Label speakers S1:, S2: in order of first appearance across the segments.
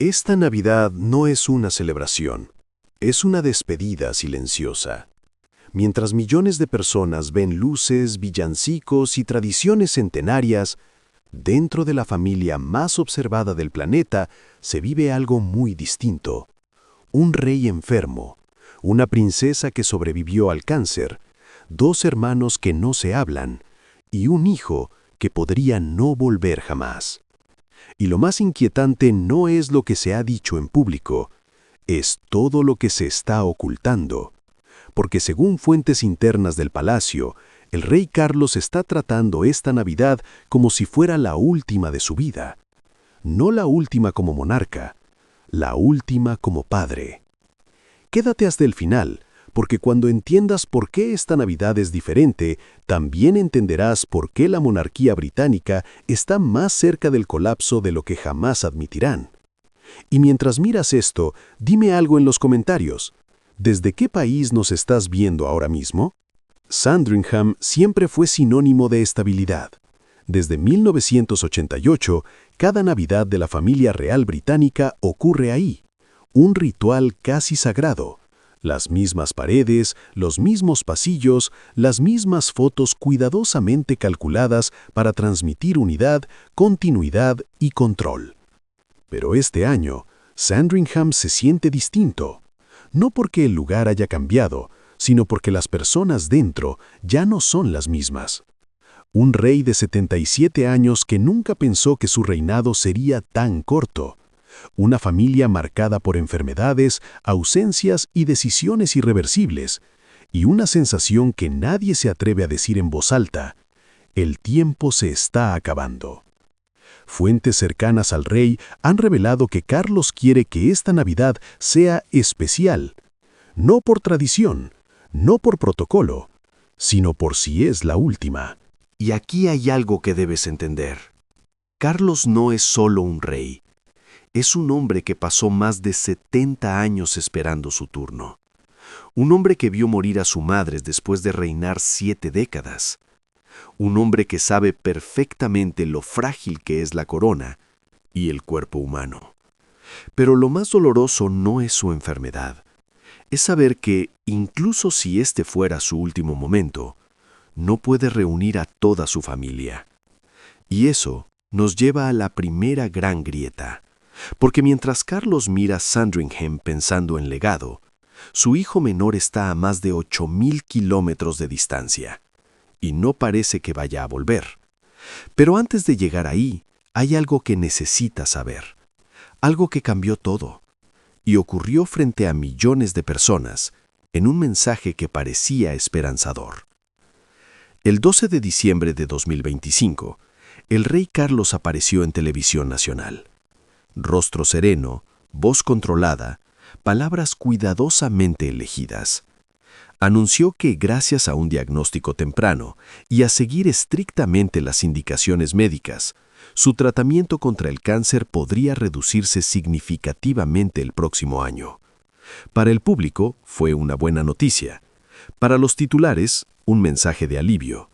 S1: Esta Navidad no es una celebración, es una despedida silenciosa. Mientras millones de personas ven luces, villancicos y tradiciones centenarias, dentro de la familia más observada del planeta se vive algo muy distinto. Un rey enfermo, una princesa que sobrevivió al cáncer, dos hermanos que no se hablan y un hijo que podría no volver jamás. Y lo más inquietante no es lo que se ha dicho en público, es todo lo que se está ocultando. Porque según fuentes internas del palacio, el rey Carlos está tratando esta Navidad como si fuera la última de su vida. No la última como monarca, la última como padre. Quédate hasta el final, porque cuando entiendas por qué esta Navidad es diferente, también entenderás por qué la monarquía británica está más cerca del colapso de lo que jamás admitirán. Y mientras miras esto, dime algo en los comentarios. ¿Desde qué país nos estás viendo ahora mismo? Sandringham siempre fue sinónimo de estabilidad. Desde 1988, cada Navidad de la familia real británica ocurre ahí. Un ritual casi sagrado. Las mismas paredes, los mismos pasillos, las mismas fotos cuidadosamente calculadas para transmitir unidad, continuidad y control. Pero este año, Sandringham se siente distinto. No porque el lugar haya cambiado, sino porque las personas dentro ya no son las mismas. Un rey de 77 años que nunca pensó que su reinado sería tan corto. Una familia marcada por enfermedades, ausencias y decisiones irreversibles. Y una sensación que nadie se atreve a decir en voz alta: el tiempo se está acabando. Fuentes cercanas al rey han revelado que Carlos quiere que esta Navidad sea especial, no por tradición, no por protocolo, sino por si es la última.
S2: Y aquí hay algo que debes entender. Carlos no es solo un rey, es un hombre que pasó más de 70 años esperando su turno. Un hombre que vio morir a su madre después de reinar 7 décadas. Un hombre que sabe perfectamente lo frágil que es la corona y el cuerpo humano. Pero lo más doloroso no es su enfermedad. Es saber que, incluso si este fuera su último momento, no puede reunir a toda su familia. Y eso nos lleva a la primera gran grieta. Porque mientras Carlos mira Sandringham pensando en legado, su hijo menor está a más de 8,000 kilómetros de distancia. Y no parece que vaya a volver. Pero antes de llegar ahí, hay algo que necesita saber. Algo que cambió todo. Y ocurrió frente a millones de personas, en un mensaje que parecía esperanzador. El 12 de diciembre de 2025, el rey Carlos apareció en televisión nacional. Rostro sereno, voz controlada, palabras cuidadosamente elegidas. Anunció que gracias a un diagnóstico temprano y a seguir estrictamente las indicaciones médicas, su tratamiento contra el cáncer podría reducirse significativamente el próximo año. Para el público fue una buena noticia. Para los titulares, un mensaje de alivio.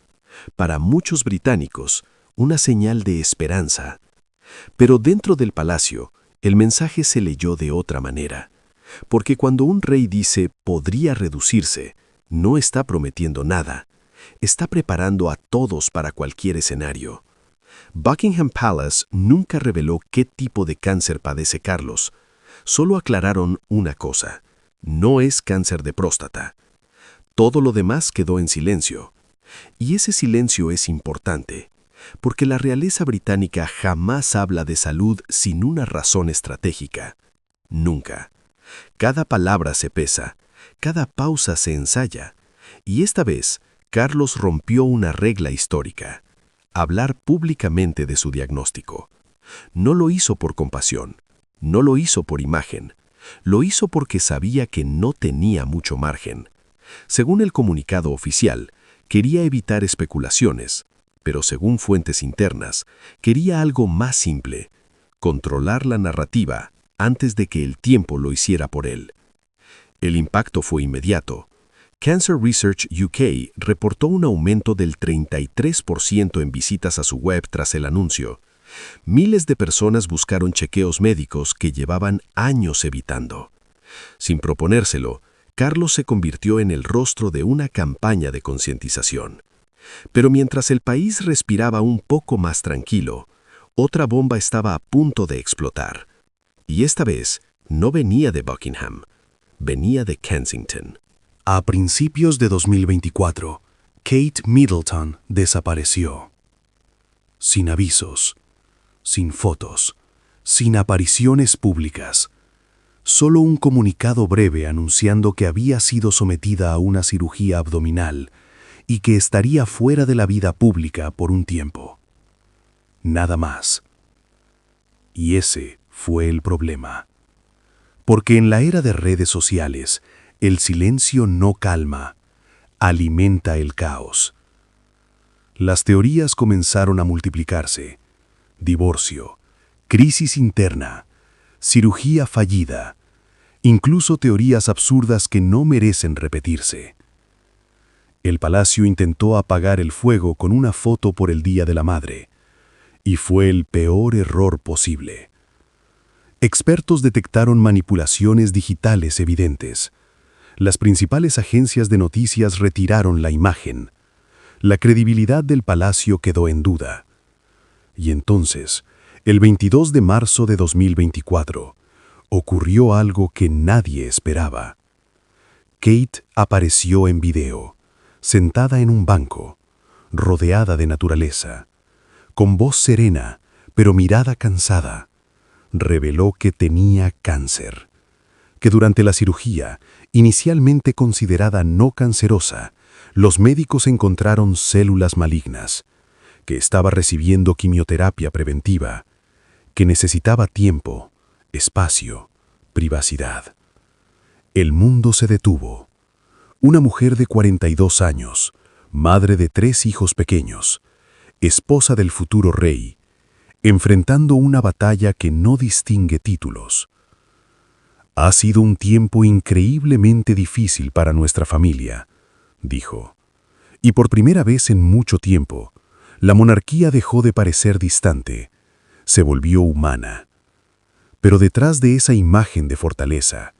S2: Para muchos británicos, una señal de esperanza. Pero dentro del palacio, el mensaje se leyó de otra manera. Porque cuando un rey dice «podría reducirse», no está prometiendo nada. Está preparando a todos para cualquier escenario. Buckingham Palace nunca reveló qué tipo de cáncer padece Carlos. Solo aclararon una cosa: no es cáncer de próstata. Todo lo demás quedó en silencio. Y ese silencio es importante, porque la realeza británica jamás habla de salud sin una razón estratégica. Nunca. Cada palabra se pesa, cada pausa se ensaya. Y esta vez, Carlos rompió una regla histórica: hablar públicamente de su diagnóstico. No lo hizo por compasión, no lo hizo por imagen, lo hizo porque sabía que no tenía mucho margen. Según el comunicado oficial, quería evitar especulaciones, pero según fuentes internas, quería algo más simple: controlar la narrativa antes de que el tiempo lo hiciera por él. El impacto fue inmediato. Cancer Research UK reportó un aumento del 33% en visitas a su web tras el anuncio, Miles de personas buscaron chequeos médicos que llevaban años evitando. Sin proponérselo, Carlos se convirtió en el rostro de una campaña de concientización. Pero mientras el país respiraba un poco más tranquilo, otra bomba estaba a punto de explotar. Y esta vez no venía de Buckingham, venía de Kensington.
S1: A principios de 2024, Kate Middleton desapareció. Sin avisos, sin fotos, sin apariciones públicas. Solo un comunicado breve anunciando que había sido sometida a una cirugía abdominal y que estaría fuera de la vida pública por un tiempo. Nada más. Y ese fue el problema. Porque en la era de redes sociales, el silencio no calma, alimenta el caos. Las teorías comenzaron a multiplicarse. Divorcio, crisis interna, cirugía fallida, incluso teorías absurdas que no merecen repetirse. El palacio intentó apagar el fuego con una foto por el Día de la Madre, y fue el peor error posible. Expertos detectaron manipulaciones digitales evidentes. Las principales agencias de noticias retiraron la imagen. La credibilidad del palacio quedó en duda. Y entonces, el 22 de marzo de 2024, ocurrió algo que nadie esperaba. Kate apareció en video, sentada en un banco, rodeada de naturaleza. Con voz serena, pero mirada cansada, reveló que tenía cáncer, que durante la cirugía, inicialmente considerada no cancerosa, los médicos encontraron células malignas, que estaba recibiendo quimioterapia preventiva, que necesitaba tiempo, espacio, privacidad. El mundo se detuvo. Una mujer de 42 años, madre de 3 hijos pequeños, esposa del futuro rey, enfrentando una batalla que no distingue títulos. Ha sido un tiempo increíblemente difícil para nuestra familia, dijo. Y por primera vez en mucho tiempo, la monarquía dejó de parecer distante, se volvió humana. Pero detrás de esa imagen de fortaleza,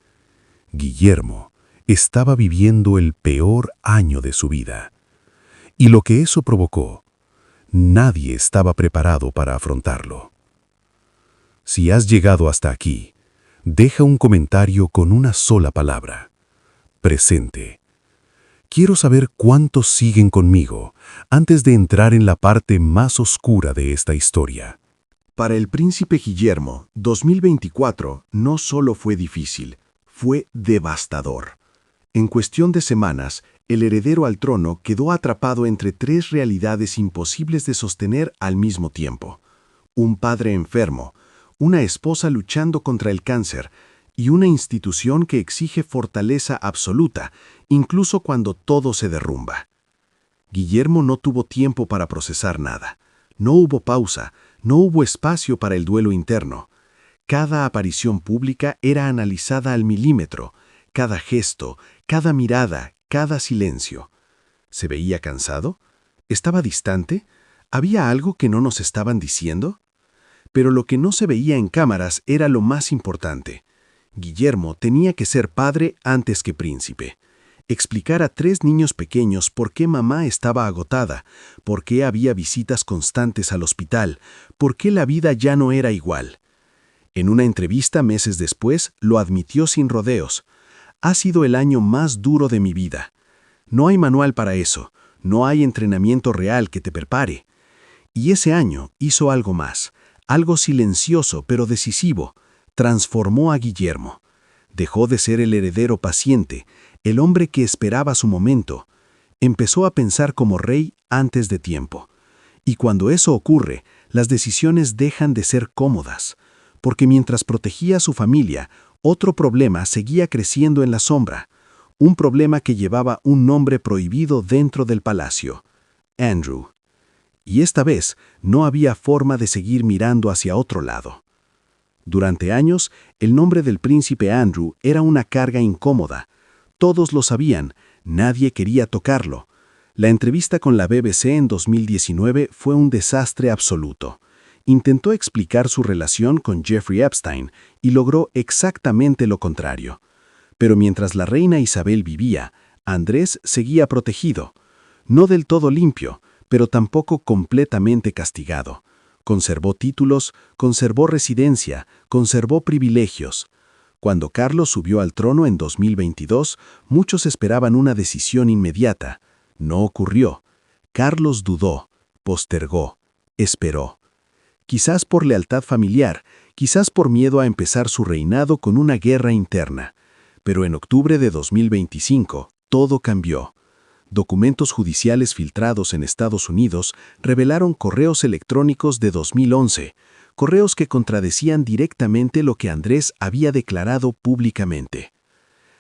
S1: Guillermo estaba viviendo el peor año de su vida. Y lo que eso provocó, nadie estaba preparado para afrontarlo. Si has llegado hasta aquí, deja un comentario con una sola palabra: presente. Quiero saber cuántos siguen conmigo antes de entrar en la parte más oscura de esta historia. Para el príncipe Guillermo, 2024 no solo fue difícil, fue devastador. En cuestión de semanas, el heredero al trono quedó atrapado entre 3 realidades imposibles de sostener al mismo tiempo: un padre enfermo, una esposa luchando contra el cáncer y una institución que exige fortaleza absoluta, incluso cuando todo se derrumba. Guillermo no tuvo tiempo para procesar nada. No hubo pausa, no hubo espacio para el duelo interno. Cada aparición pública era analizada al milímetro, cada gesto, cada mirada, cada silencio. ¿Se veía cansado? ¿Estaba distante? ¿Había algo que no nos estaban diciendo? Pero lo que no se veía en cámaras era lo más importante. Guillermo tenía que ser padre antes que príncipe. Explicar a 3 niños pequeños por qué mamá estaba agotada, por qué había visitas constantes al hospital, por qué la vida ya no era igual. En una entrevista meses después, lo admitió sin rodeos. Ha sido el año más duro de mi vida. No hay manual para eso, no hay entrenamiento real que te prepare. Y ese año hizo algo más, algo silencioso pero decisivo. Transformó a Guillermo. Dejó de ser el heredero paciente, el hombre que esperaba su momento. Empezó a pensar como rey antes de tiempo. Y cuando eso ocurre, las decisiones dejan de ser cómodas, porque mientras protegía a su familia, otro problema seguía creciendo en la sombra, un problema que llevaba un nombre prohibido dentro del palacio: Andrew. Y esta vez no había forma de seguir mirando hacia otro lado. Durante años, el nombre del príncipe Andrew era una carga incómoda. Todos lo sabían, nadie quería tocarlo. La entrevista con la BBC en 2019 fue un desastre absoluto. Intentó explicar su relación con Jeffrey Epstein y logró exactamente lo contrario. Pero mientras la reina Isabel vivía, Andrés seguía protegido. No del todo limpio, pero tampoco completamente castigado. Conservó títulos, conservó residencia, conservó privilegios. Cuando Carlos subió al trono en 2022, muchos esperaban una decisión inmediata. No ocurrió. Carlos dudó, postergó, esperó. Quizás por lealtad familiar, quizás por miedo a empezar su reinado con una guerra interna. Pero en octubre de 2025, todo cambió. Documentos judiciales filtrados en Estados Unidos revelaron correos electrónicos de 2011, correos que contradecían directamente lo que Andrés había declarado públicamente.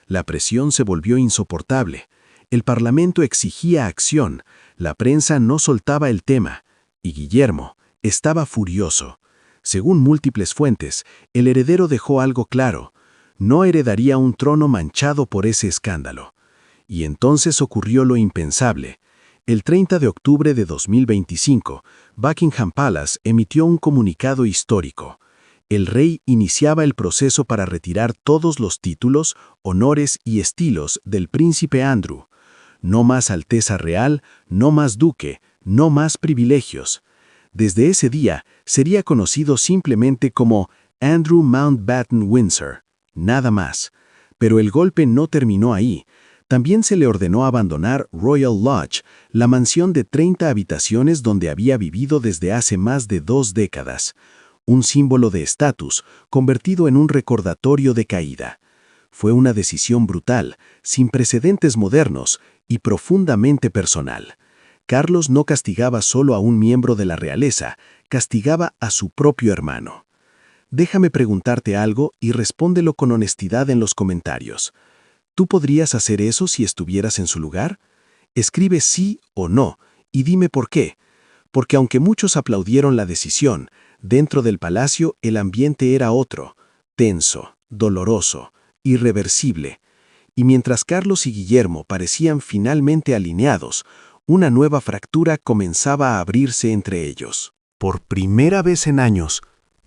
S1: La presión se volvió insoportable. El Parlamento exigía acción, la prensa no soltaba el tema, y Guillermo estaba furioso. Según múltiples fuentes, el heredero dejó algo claro: no heredaría un trono manchado por ese escándalo. Y entonces ocurrió lo impensable. El 30 de octubre de 2025, Buckingham Palace emitió un comunicado histórico. El rey iniciaba el proceso para retirar todos los títulos, honores y estilos del príncipe Andrew. No más Alteza Real, no más duque, no más privilegios. Desde ese día sería conocido simplemente como Andrew Mountbatten Windsor, nada más. Pero el golpe no terminó ahí. También se le ordenó abandonar Royal Lodge, la mansión de 30 habitaciones donde había vivido desde hace más de 2 décadas. Un símbolo de estatus, convertido en un recordatorio de caída. Fue una decisión brutal, sin precedentes modernos y profundamente personal. Carlos no castigaba solo a un miembro de la realeza, castigaba a su propio hermano. Déjame preguntarte algo y respóndelo con honestidad en los comentarios. ¿Tú podrías hacer eso si estuvieras en su lugar? Escribe sí o no y dime por qué. Porque aunque muchos aplaudieron la decisión, dentro del palacio el ambiente era otro, tenso, doloroso, irreversible. Y mientras Carlos y Guillermo parecían finalmente alineados, una nueva fractura comenzaba a abrirse entre ellos.
S2: Por primera vez en años,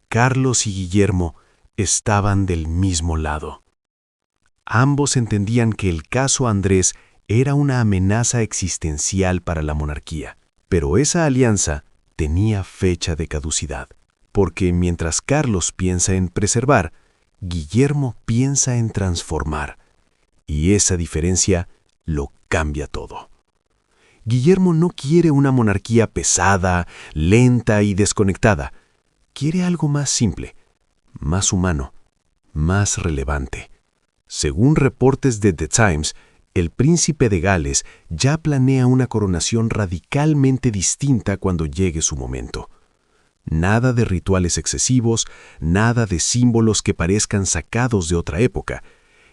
S2: Carlos y Guillermo estaban del mismo lado. Ambos entendían que el caso Andrés era una amenaza existencial para la monarquía, pero esa alianza tenía fecha de caducidad, porque mientras Carlos piensa en preservar, Guillermo piensa en transformar, y esa diferencia lo cambia todo. Guillermo no quiere una monarquía pesada, lenta y desconectada. Quiere algo más simple, más humano, más relevante. Según reportes de The Times, el príncipe de Gales ya planea una coronación radicalmente distinta cuando llegue su momento. Nada de rituales excesivos, nada de símbolos que parezcan sacados de otra época.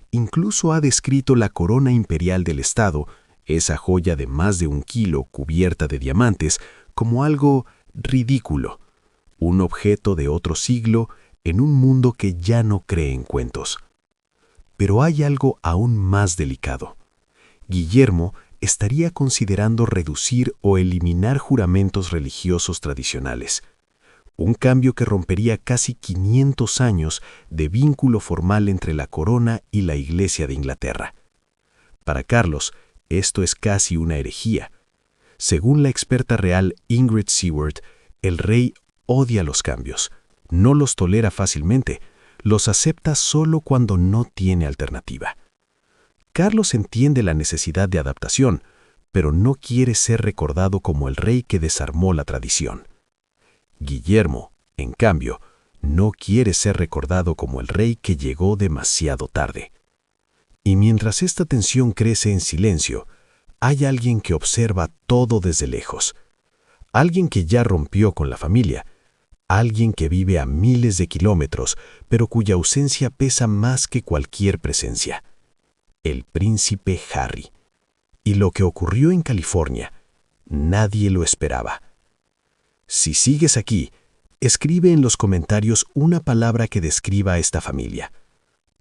S2: Incluso ha descrito la corona imperial del Estado, esa joya de más de 1 kilo cubierta de diamantes, como algo ridículo, un objeto de otro siglo en un mundo que ya no cree en cuentos. Pero hay algo aún más delicado. Guillermo estaría considerando reducir o eliminar juramentos religiosos tradicionales, un cambio que rompería casi 500 años de vínculo formal entre la corona y la Iglesia de Inglaterra. Para Carlos, esto es casi una herejía. Según la experta real Ingrid Seward, el rey odia los cambios, no los tolera fácilmente, los acepta solo cuando no tiene alternativa. Carlos entiende la necesidad de adaptación, pero no quiere ser recordado como el rey que desarmó la tradición. Guillermo, en cambio, no quiere ser recordado como el rey que llegó demasiado tarde. Y mientras esta tensión crece en silencio, hay alguien que observa todo desde lejos. Alguien que ya rompió con la familia. Alguien que vive a miles de kilómetros, pero cuya ausencia pesa más que cualquier presencia. El príncipe Harry. Y lo que ocurrió en California, nadie lo esperaba. Si sigues aquí, escribe en los comentarios una palabra que describa a esta familia.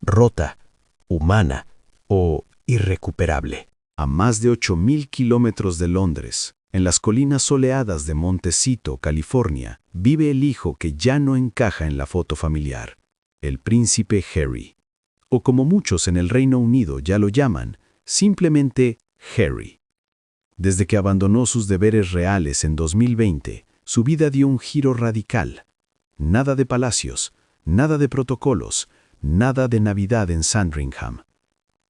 S2: Rota, humana o irrecuperable.
S1: A más de 8.000 kilómetros de Londres, En las colinas soleadas de Montecito, California, vive el hijo que ya no encaja en la foto familiar, el príncipe Harry. O como muchos en el Reino Unido ya lo llaman, simplemente Harry. Desde que abandonó sus deberes reales en 2020, su vida dio un giro radical. Nada de palacios, nada de protocolos, nada de Navidad en Sandringham.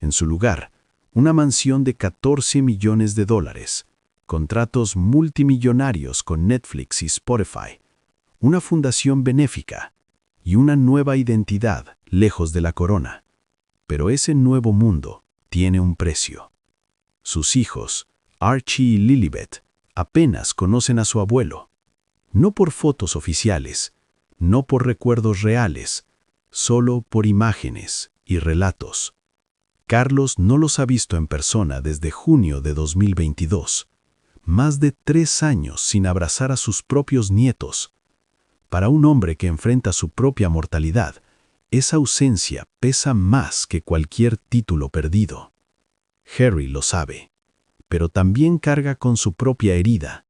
S1: En su lugar, una mansión de $14 millones, contratos multimillonarios con Netflix y Spotify, una fundación benéfica y una nueva identidad lejos de la corona. Pero ese nuevo mundo tiene un precio. Sus hijos, Archie y Lilibet, apenas conocen a su abuelo. No por fotos oficiales, no por recuerdos reales, solo por imágenes y relatos. Carlos no los ha visto en persona desde junio de 2022. Más de 3 años sin abrazar a sus propios nietos. Para un hombre que enfrenta su propia mortalidad, esa ausencia pesa más que cualquier título perdido. Harry lo sabe, pero también carga con su propia herida.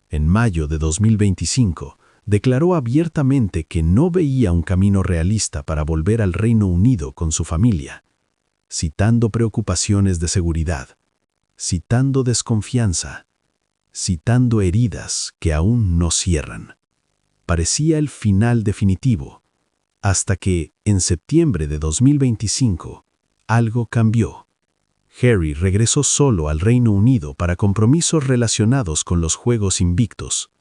S1: En mayo de 2025, declaró abiertamente que no veía un camino realista para volver al Reino Unido con su familia, citando preocupaciones de seguridad, citando desconfianza, citando heridas que aún no cierran. Parecía el final definitivo, hasta que, en septiembre de 2025, algo cambió. Harry regresó solo al Reino Unido para compromisos relacionados con los Juegos Invictos.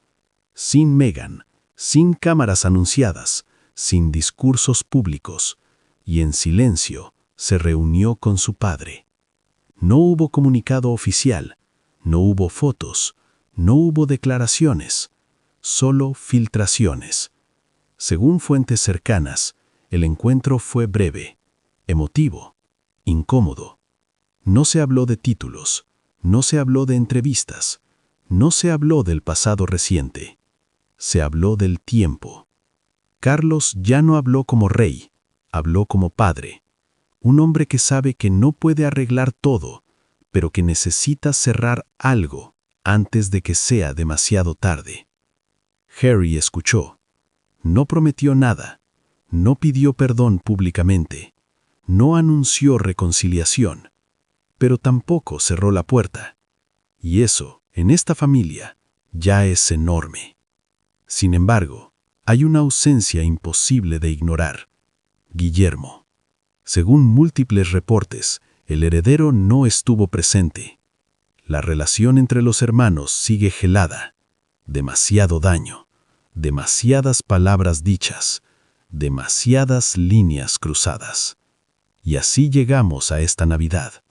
S1: Sin Meghan, sin cámaras anunciadas, sin discursos públicos, y en silencio se reunió con su padre. No hubo comunicado oficial, no hubo fotos, no hubo declaraciones, solo filtraciones. Según fuentes cercanas, el encuentro fue breve, emotivo, incómodo. No se habló de títulos, no se habló de entrevistas, no se habló del pasado reciente. Se habló del tiempo. Carlos ya no habló como rey, habló como padre. Un hombre que sabe que no puede arreglar todo, pero que necesita cerrar algo antes de que sea demasiado tarde. Harry escuchó. No prometió nada, no pidió perdón públicamente, no anunció reconciliación, pero tampoco cerró la puerta. Y eso, en esta familia, ya es enorme. Sin embargo, hay una ausencia imposible de ignorar. Guillermo. Según múltiples reportes, el heredero no estuvo presente. La relación entre los hermanos sigue gelada. Demasiado daño, demasiadas palabras dichas, demasiadas líneas cruzadas. Y así llegamos a esta Navidad.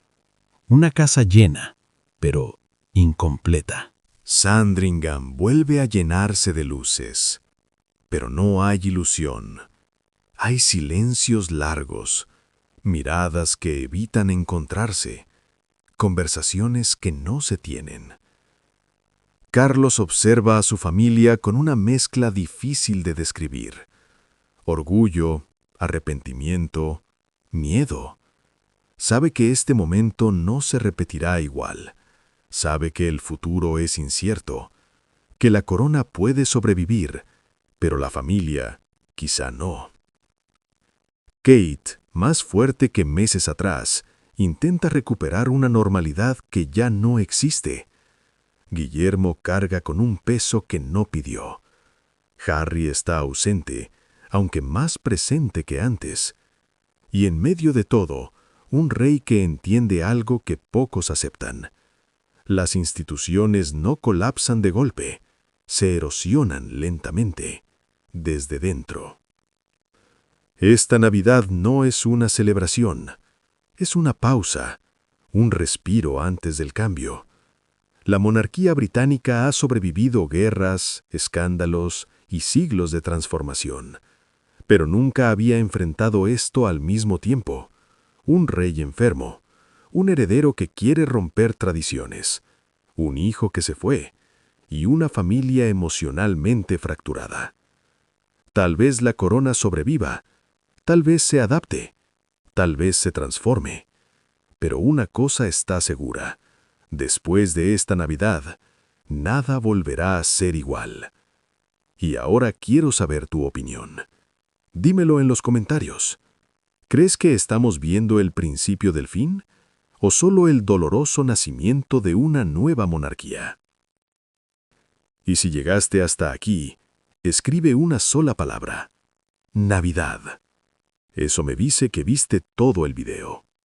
S1: Una casa llena, pero incompleta.
S2: Sandringham vuelve a llenarse de luces, pero no hay ilusión. Hay silencios largos, miradas que evitan encontrarse, conversaciones que no se tienen. Carlos observa a su familia con una mezcla difícil de describir. Orgullo, arrepentimiento, miedo. Sabe que este momento no se repetirá igual. Sabe que el futuro es incierto, que la corona puede sobrevivir, pero la familia quizá no. Kate, más fuerte que meses atrás, intenta recuperar una normalidad que ya no existe. Guillermo carga con un peso que no pidió. Harry está ausente, aunque más presente que antes. Y en medio de todo, un rey que entiende algo que pocos aceptan. Las instituciones no colapsan de golpe, se erosionan lentamente, desde dentro. Esta Navidad no es una celebración, es una pausa, un respiro antes del cambio. La monarquía británica ha sobrevivido guerras, escándalos y siglos de transformación, pero nunca había enfrentado esto al mismo tiempo. Un rey enfermo, un heredero que quiere romper tradiciones, un hijo que se fue y una familia emocionalmente fracturada. Tal vez la corona sobreviva, tal vez se adapte, tal vez se transforme, pero una cosa está segura. Después de esta Navidad,
S1: Nada volverá a ser igual. Y ahora quiero saber tu opinión. Dímelo en los comentarios. ¿Crees que estamos viendo el principio del fin o solo el doloroso nacimiento de una nueva monarquía? Y si llegaste hasta aquí, escribe una sola palabra: Navidad. Eso me dice que viste todo el video.